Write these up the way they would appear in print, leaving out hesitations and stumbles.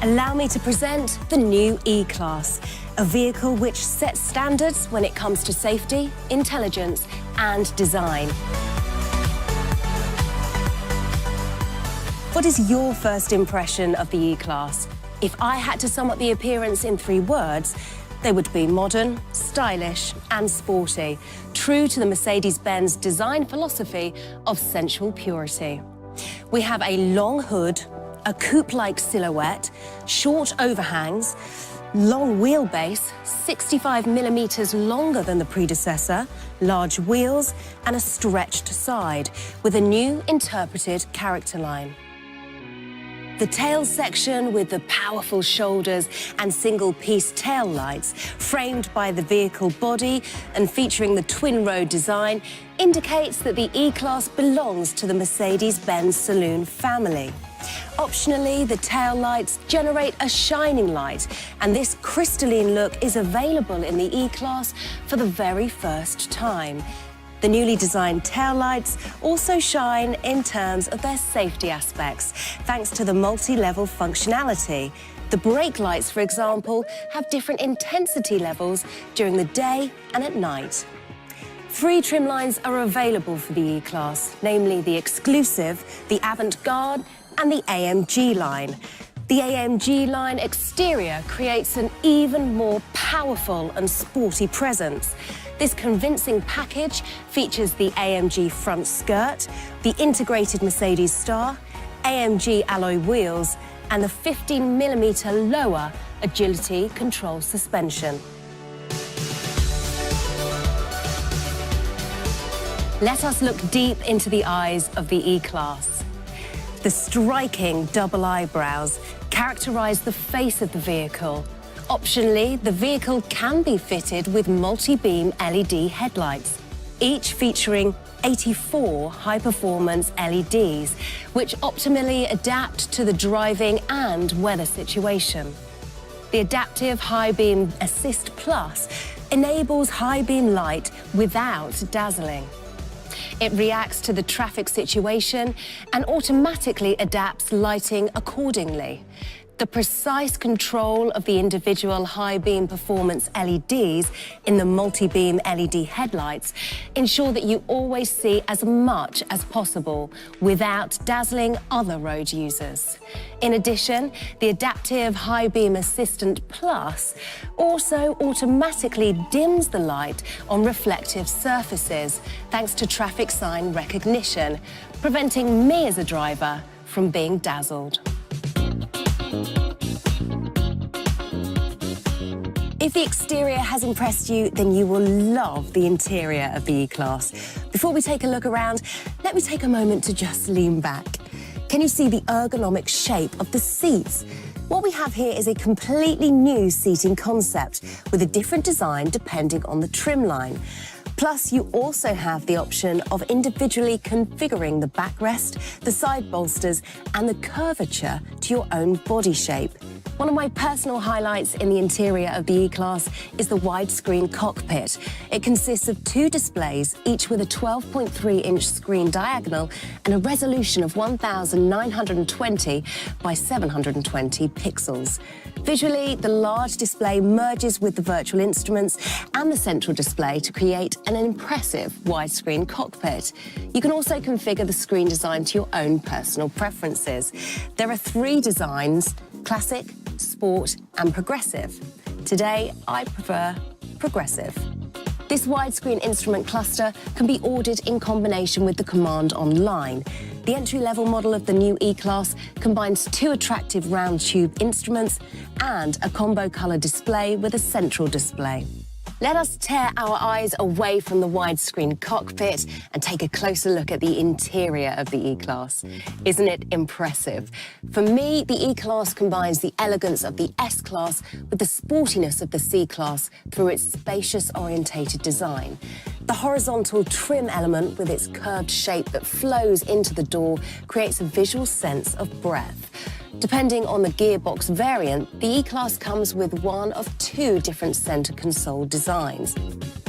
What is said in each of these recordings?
Allow me to present the new E-Class, a vehicle which sets standards when it comes to safety, intelligence and design. What is your first impression of the E-Class? If I had to sum up the appearance in 3 words, they would be modern, stylish and sporty, true to the Mercedes-Benz design philosophy of sensual purity. We have a long hood, a coupe-like silhouette, short overhangs, long wheelbase, 65mm longer than the predecessor, large wheels and a stretched side with a new interpreted character line. The tail section with the powerful shoulders and single-piece tail lights, framed by the vehicle body and featuring the twin-row design, indicates that the E-Class belongs to the Mercedes-Benz saloon family. Optionally, the tail lights generate a shining light, and this crystalline look is available in the E-Class for the very first time. The newly designed taillights also shine in terms of their safety aspects, thanks to the multi-level functionality. The brake lights, for example, have different intensity levels during the day and at night. 3 trim lines are available for the E-Class, namely the Exclusive, the Avant-Garde and the AMG line. The AMG line exterior creates an even more powerful and sporty presence. This convincing package features the AMG front skirt, the integrated Mercedes star, AMG alloy wheels, and the 15mm lower agility control suspension. Let us look deep into the eyes of the E-Class. The striking double eyebrows characterize the face of the vehicle. Optionally, the vehicle can be fitted with multi-beam LED headlights, each featuring 84 high-performance LEDs, which optimally adapt to the driving and weather situation. The Adaptive High Beam Assist Plus enables high beam light without dazzling. It reacts to the traffic situation and automatically adapts lighting accordingly. The precise control of the individual high-beam performance LEDs in the multi-beam LED headlights ensure that you always see as much as possible without dazzling other road users. In addition, the Adaptive High Beam Assistant Plus also automatically dims the light on reflective surfaces thanks to traffic sign recognition, preventing me as a driver from being dazzled. If the exterior has impressed you, then you will love the interior of the E-Class. Before we take a look around, let me take a moment to just lean back. Can you see the ergonomic shape of the seats? What we have here is a completely new seating concept with a different design depending on the trim line. Plus, you also have the option of individually configuring the backrest, the side bolsters and the curvature to your own body shape. One of my personal highlights in the interior of the E-Class is the widescreen cockpit. It consists of 2 displays, each with a 12.3-inch screen diagonal and a resolution of 1920 by 720 pixels. Visually, the large display merges with the virtual instruments and the central display to create an impressive widescreen cockpit. You can also configure the screen design to your own personal preferences. There are 3 designs: Classic, Sport and Progressive. Today, I prefer Progressive. This widescreen instrument cluster can be ordered in combination with the command online. The entry-level model of the new E-Class combines 2 attractive round tube instruments and a combo color display with a central display. Let us tear our eyes away from the widescreen cockpit and take a closer look at the interior of the E-Class. Isn't it impressive? For me, the E-Class combines the elegance of the S-Class with the sportiness of the C-Class through its spacious orientated design. The horizontal trim element with its curved shape that flows into the door creates a visual sense of breadth. Depending on the gearbox variant, the E-Class comes with one of 2 different center console designs.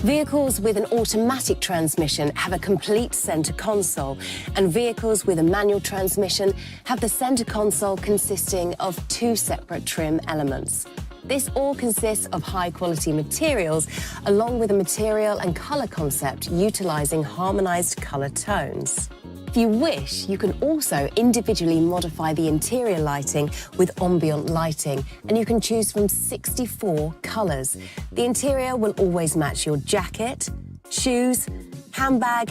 Vehicles with an automatic transmission have a complete centre console, and vehicles with a manual transmission have the centre console consisting of 2 separate trim elements. This all consists of high-quality materials, along with a material and colour concept utilising harmonised colour tones. If you wish, you can also individually modify the interior lighting with ambient lighting, and you can choose from 64 colours. The interior will always match your jacket, shoes, handbag,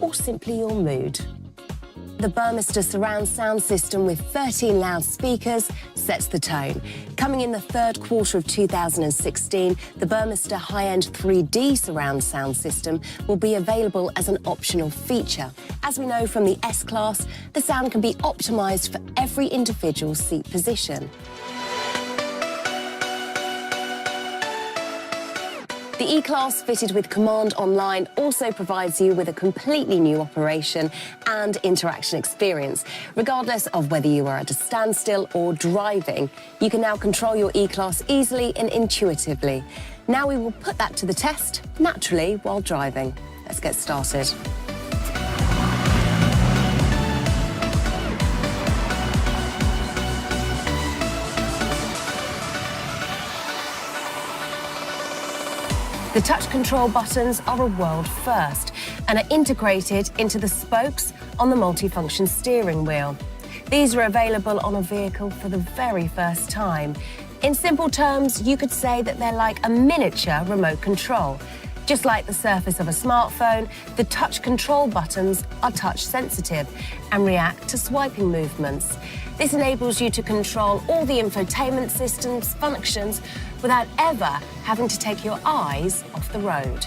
or simply your mood. The Burmester surround sound system with 13 loudspeakers sets the tone. Coming in the third quarter of 2016, the Burmester high-end 3D surround sound system will be available as an optional feature. As we know from the S-Class, the sound can be optimised for every individual seat position. The E-Class fitted with Command Online also provides you with a completely new operation and interaction experience. Regardless of whether you are at a standstill or driving, you can now control your E-Class easily and intuitively. Now we will put that to the test, naturally, while driving. Let's get started. The touch control buttons are a world first and are integrated into the spokes on the multifunction steering wheel. These are available on a vehicle for the very first time. In simple terms, you could say that they're like a miniature remote control. Just like the surface of a smartphone, the touch control buttons are touch sensitive and react to swiping movements. This enables you to control all the infotainment system's functions without ever having to take your eyes off the road.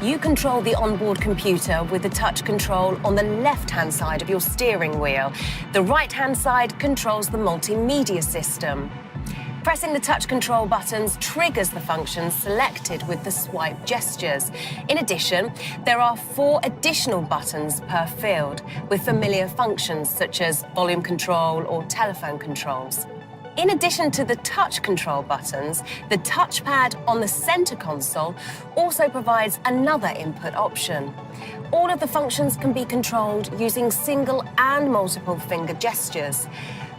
You control the onboard computer with the touch control on the left-hand side of your steering wheel. The right-hand side controls the multimedia system. Pressing the touch control buttons triggers the functions selected with the swipe gestures. In addition, there are 4 additional buttons per field with familiar functions such as volume control or telephone controls. In addition to the touch control buttons, the touchpad on the center console also provides another input option. All of the functions can be controlled using single and multiple finger gestures.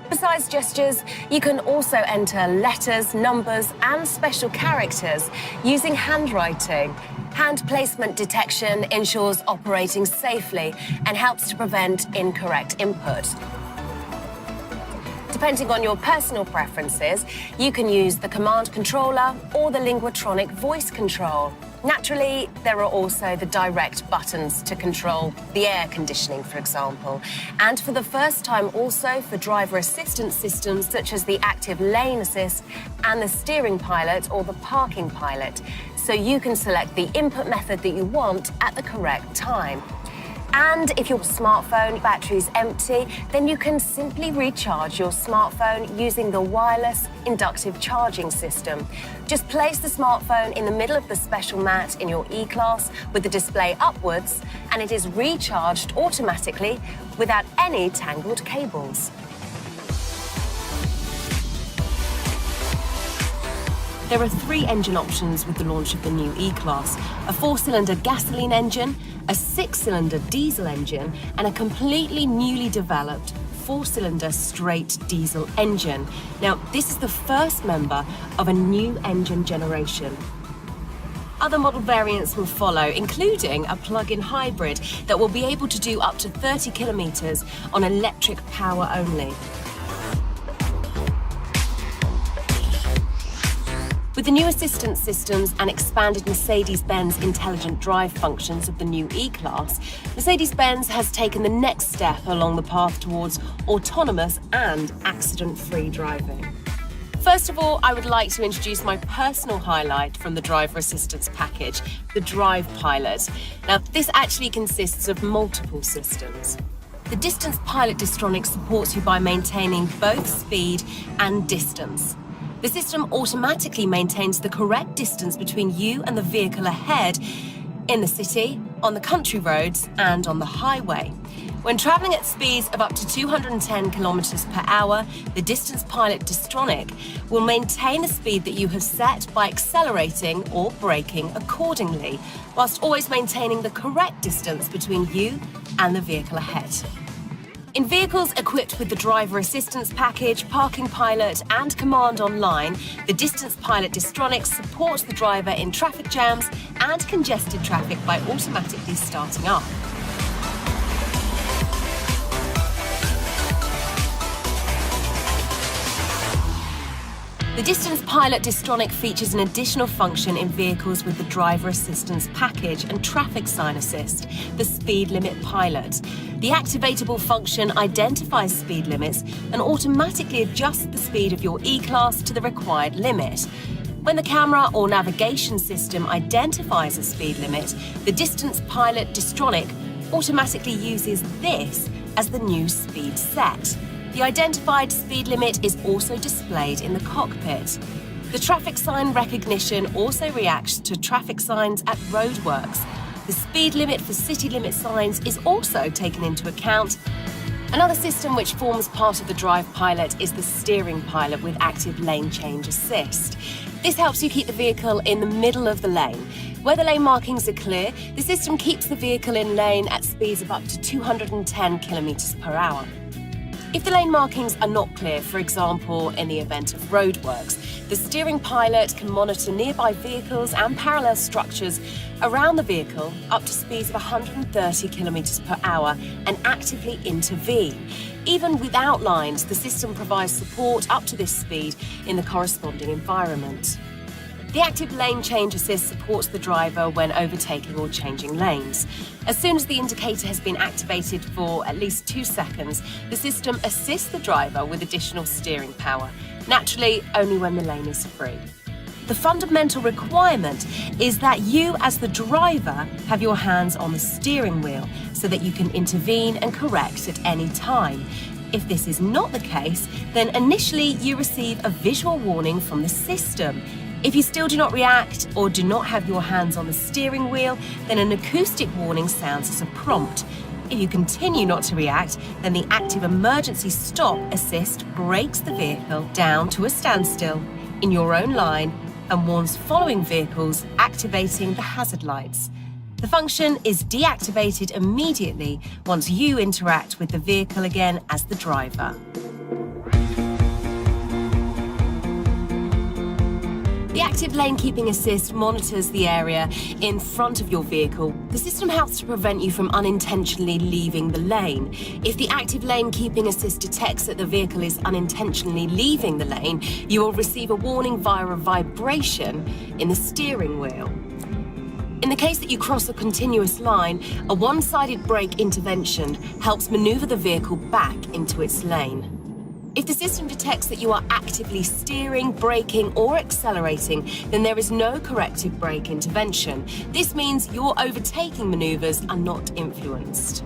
Besides gestures, you can also enter letters, numbers, and special characters using handwriting. Hand placement detection ensures operating safely and helps to prevent incorrect input. Depending on your personal preferences, you can use the command controller or the Linguatronic voice control. Naturally, there are also the direct buttons to control the air conditioning, for example, and for the first time also for driver assistance systems such as the active lane assist and the steering pilot or the parking pilot, so you can select the input method that you want at the correct time. And if your smartphone battery is empty, then you can simply recharge your smartphone using the wireless inductive charging system. Just place the smartphone in the middle of the special mat in your E-Class with the display upwards, and it is recharged automatically without any tangled cables. There are 3 engine options with the launch of the new E-Class: a 4-cylinder gasoline engine, a 6-cylinder diesel engine, and a completely newly developed 4-cylinder straight diesel engine. Now, this is the first member of a new engine generation. Other model variants will follow, including a plug-in hybrid that will be able to do up to 30 kilometers on electric power only. With the new assistance systems and expanded Mercedes-Benz intelligent drive functions of the new E-Class, Mercedes-Benz has taken the next step along the path towards autonomous and accident-free driving. First of all, I would like to introduce my personal highlight from the driver assistance package, the Drive Pilot. Now, this actually consists of multiple systems. The Distance Pilot Distronic supports you by maintaining both speed and distance. The system automatically maintains the correct distance between you and the vehicle ahead in the city, on the country roads, and on the highway. When travelling at speeds of up to 210 kilometers per hour, the Distance Pilot Distronic will maintain the speed that you have set by accelerating or braking accordingly, whilst always maintaining the correct distance between you and the vehicle ahead. In vehicles equipped with the Driver Assistance Package, Parking Pilot and Command Online, the Distance Pilot Distronic supports the driver in traffic jams and congested traffic by automatically starting up. The Distance Pilot Distronic features an additional function in vehicles with the Driver Assistance Package and Traffic Sign Assist, the Speed Limit Pilot. The activatable function identifies speed limits and automatically adjusts the speed of your E-Class to the required limit. When the camera or navigation system identifies a speed limit, the Distance Pilot Distronic automatically uses this as the new speed set. The identified speed limit is also displayed in the cockpit. The traffic sign recognition also reacts to traffic signs at roadworks. The speed limit for city limit signs is also taken into account. Another system which forms part of the Drive Pilot is the Steering Pilot with active lane change assist. This helps you keep the vehicle in the middle of the lane. Where the lane markings are clear, the system keeps the vehicle in lane at speeds of up to 210 kilometers per hour. If the lane markings are not clear, for example, in the event of roadworks, the Steering Pilot can monitor nearby vehicles and parallel structures around the vehicle up to speeds of 130 kilometers per hour and actively intervene. Even without lines, the system provides support up to this speed in the corresponding environment. The active lane change assist supports the driver when overtaking or changing lanes. As soon as the indicator has been activated for at least 2 seconds, the system assists the driver with additional steering power, naturally only when the lane is free. The fundamental requirement is that you, as the driver, have your hands on the steering wheel so that you can intervene and correct at any time. If this is not the case, then initially you receive a visual warning from the system. If you still do not react or do not have your hands on the steering wheel, then an acoustic warning sounds as a prompt. If you continue not to react, then the active emergency stop assist brakes the vehicle down to a standstill in your own line and warns following vehicles, activating the hazard lights. The function is deactivated immediately once you interact with the vehicle again as the driver. The active lane keeping assist monitors the area in front of your vehicle. The system helps to prevent you from unintentionally leaving the lane. If the active lane keeping assist detects that the vehicle is unintentionally leaving the lane, you will receive a warning via a vibration in the steering wheel. In the case that you cross a continuous line, a one-sided brake intervention helps maneuver the vehicle back into its lane. If the system detects that you are actively steering, braking or accelerating, then there is no corrective brake intervention. This means your overtaking maneuvers are not influenced.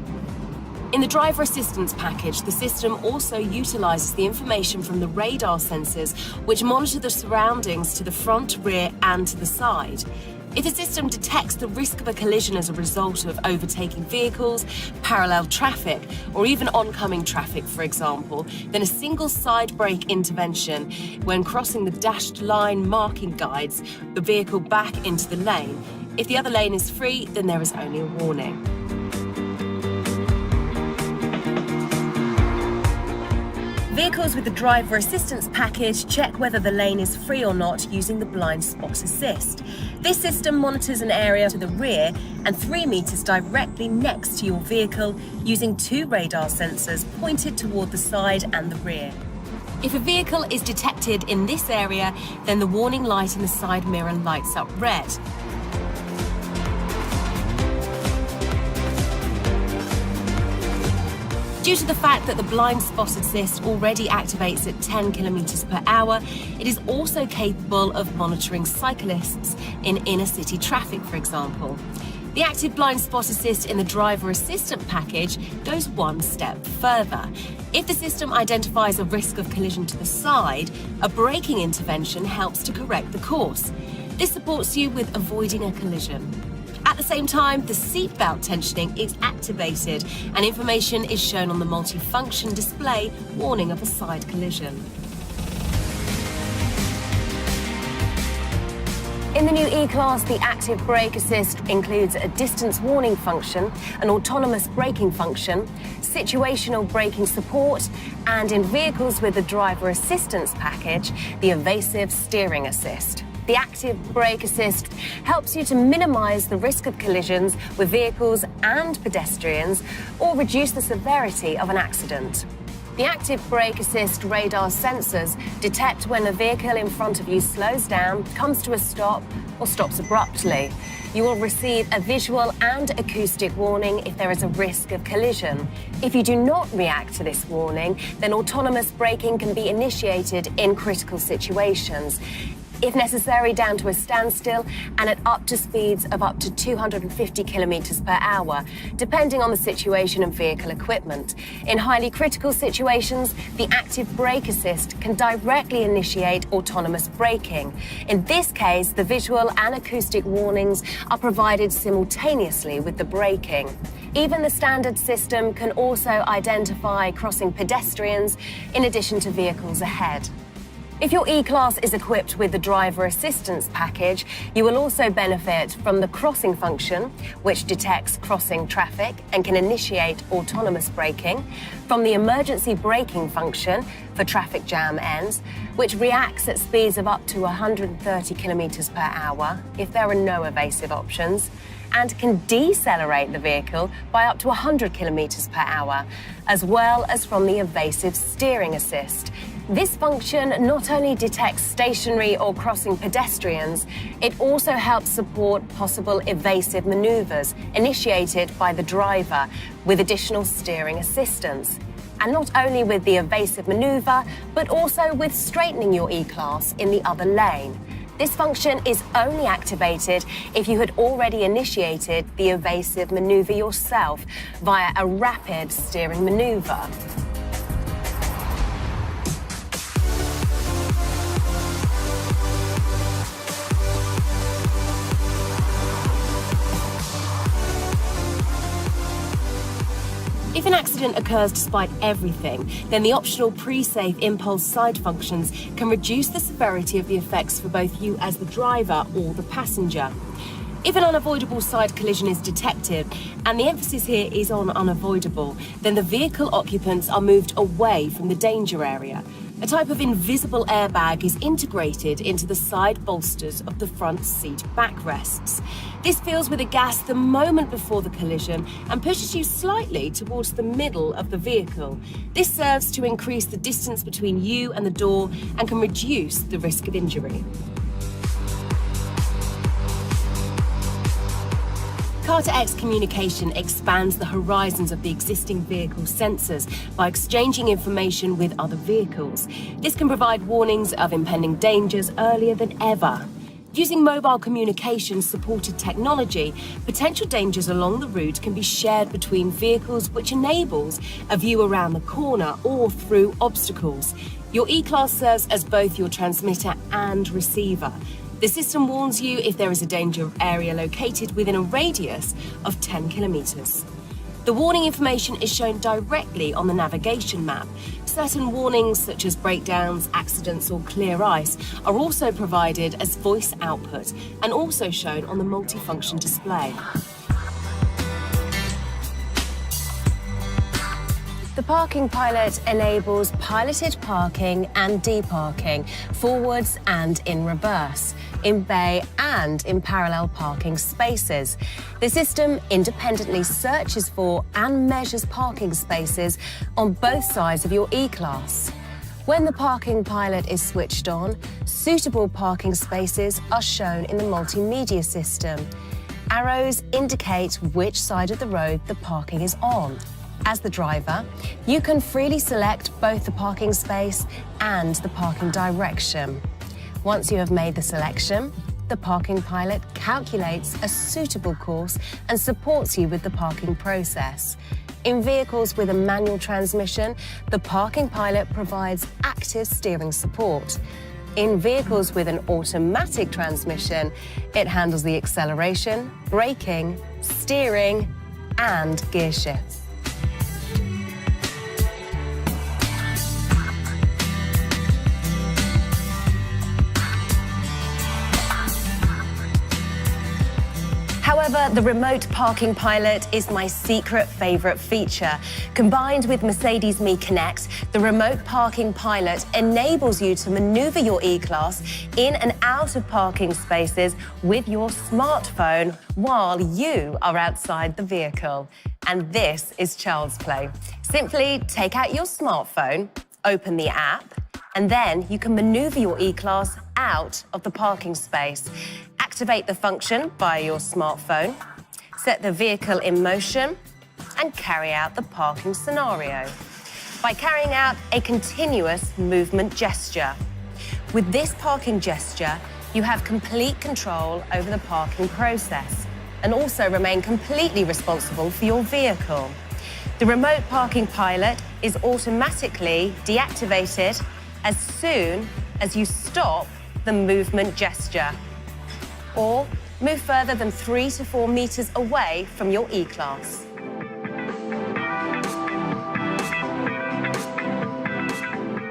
In the Driver Assistance Package, the system also utilises the information from the radar sensors which monitor the surroundings to the front, rear and to the side. If the system detects the risk of a collision as a result of overtaking vehicles, parallel traffic, or even oncoming traffic, for example, then a single side brake intervention when crossing the dashed line marking guides the vehicle back into the lane. If the other lane is free, then there is only a warning. Vehicles with the Driver Assistance Package check whether the lane is free or not using the blind spot assist. This system monitors an area to the rear and 3 meters directly next to your vehicle using 2 radar sensors pointed toward the side and the rear. If a vehicle is detected in this area, then the warning light in the side mirror lights up red. Due to the fact that the blind spot assist already activates at 10 kilometers per hour, it is also capable of monitoring cyclists in inner city traffic, for example. The active blind spot assist in the Driver Assistant Package goes one step further. If the system identifies a risk of collision to the side, a braking intervention helps to correct the course. This supports you with avoiding a collision. At the same time, the seatbelt tensioning is activated and information is shown on the multifunction display warning of a side collision. In the new E-Class, the active brake assist includes a distance warning function, an autonomous braking function, situational braking support, and in vehicles with the driver assistance package, the evasive steering assist. The active brake assist helps you to minimize the risk of collisions with vehicles and pedestrians or reduce the severity of an accident. The active brake assist radar sensors detect when a vehicle in front of you slows down, comes to a stop, or stops abruptly. You will receive a visual and acoustic warning if there is a risk of collision. If you do not react to this warning, then autonomous braking can be initiated in critical situations, if necessary down to a standstill and at up to speeds of up to 250 kilometers per hour, depending on the situation and vehicle equipment. In highly critical situations, the active brake assist can directly initiate autonomous braking. In this case, the visual and acoustic warnings are provided simultaneously with the braking. Even the standard system can also identify crossing pedestrians in addition to vehicles ahead. If your E-Class is equipped with the driver assistance package, you will also benefit from the crossing function, which detects crossing traffic and can initiate autonomous braking, from the emergency braking function for traffic jam ends, which reacts at speeds of up to 130 kilometers per hour if there are no evasive options, and can decelerate the vehicle by up to 100 kilometers per hour, as well as from the evasive steering assist. This function not only detects stationary or crossing pedestrians, it also helps support possible evasive maneuvers initiated by the driver with additional steering assistance. And not only with the evasive maneuver, but also with straightening your E-Class in the other lane. This function is only activated if you had already initiated the evasive maneuver yourself via a rapid steering maneuver. If an accident occurs despite everything, then the optional pre-safe impulse side functions can reduce the severity of the effects for both you as the driver or the passenger. If an unavoidable side collision is detected, and the emphasis here is on unavoidable, then the vehicle occupants are moved away from the danger area. A type of invisible airbag is integrated into the side bolsters of the front seat backrests. This fills with a gas the moment before the collision and pushes you slightly towards the middle of the vehicle. This serves to increase the distance between you and the door and can reduce the risk of injury. Car-to-X communication expands the horizons of the existing vehicle sensors by exchanging information with other vehicles. This can provide warnings of impending dangers earlier than ever. Using mobile communication-supported technology, potential dangers along the route can be shared between vehicles, which enables a view around the corner or through obstacles. Your E-Class serves as both your transmitter and receiver. The system warns you if there is a danger area located within a radius of 10 kilometers. The warning information is shown directly on the navigation map. Certain warnings, such as breakdowns, accidents, or clear ice, are also provided as voice output and also shown on the multifunction display. The Parking Pilot enables piloted parking and deparking, forwards and in reverse, in bay and in parallel parking spaces. The system independently searches for and measures parking spaces on both sides of your E-Class. When the Parking Pilot is switched on, suitable parking spaces are shown in the multimedia system. Arrows indicate which side of the road the parking is on. As the driver, you can freely select both the parking space and the parking direction. Once you have made the selection, the Parking Pilot calculates a suitable course and supports you with the parking process. In vehicles with a manual transmission, the Parking Pilot provides active steering support. In vehicles with an automatic transmission, it handles the acceleration, braking, steering, and gear shifts. However, the remote parking pilot is my secret favourite feature. Combined with Mercedes Me Connect, the remote parking pilot enables you to manoeuvre your E-Class in and out of parking spaces with your smartphone while you are outside the vehicle. And this is child's play. Simply take out your smartphone, open the app, and then you can manoeuvre your E-Class out of the parking space. Activate the function via your smartphone, set the vehicle in motion, and carry out the parking scenario by carrying out a continuous movement gesture. With this parking gesture, you have complete control over the parking process and also remain completely responsible for your vehicle. The remote parking pilot is automatically deactivated as soon as you stop the movement gesture or move further than 3 to 4 meters away from your E-Class.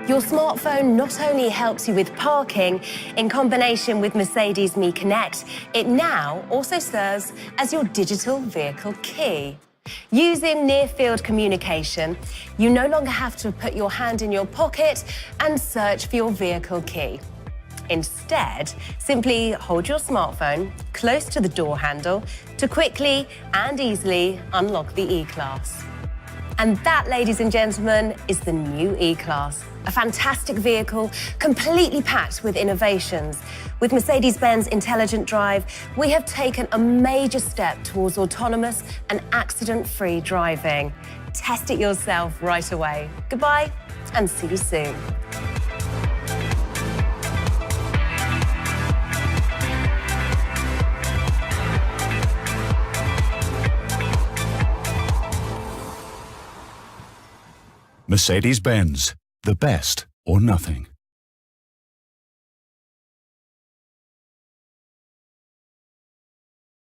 Your smartphone not only helps you with parking, in combination with Mercedes Me Connect, it now also serves as your digital vehicle key. Using near-field communication, you no longer have to put your hand in your pocket and search for your vehicle key. Instead, simply hold your smartphone close to the door handle to quickly and easily unlock the E-Class. And that, ladies and gentlemen, is the new E-Class. A fantastic vehicle, completely packed with innovations. With Mercedes-Benz Intelligent Drive, we have taken a major step towards autonomous and accident-free driving. Test it yourself right away. Goodbye, and see you soon. Mercedes-Benz, the best or nothing.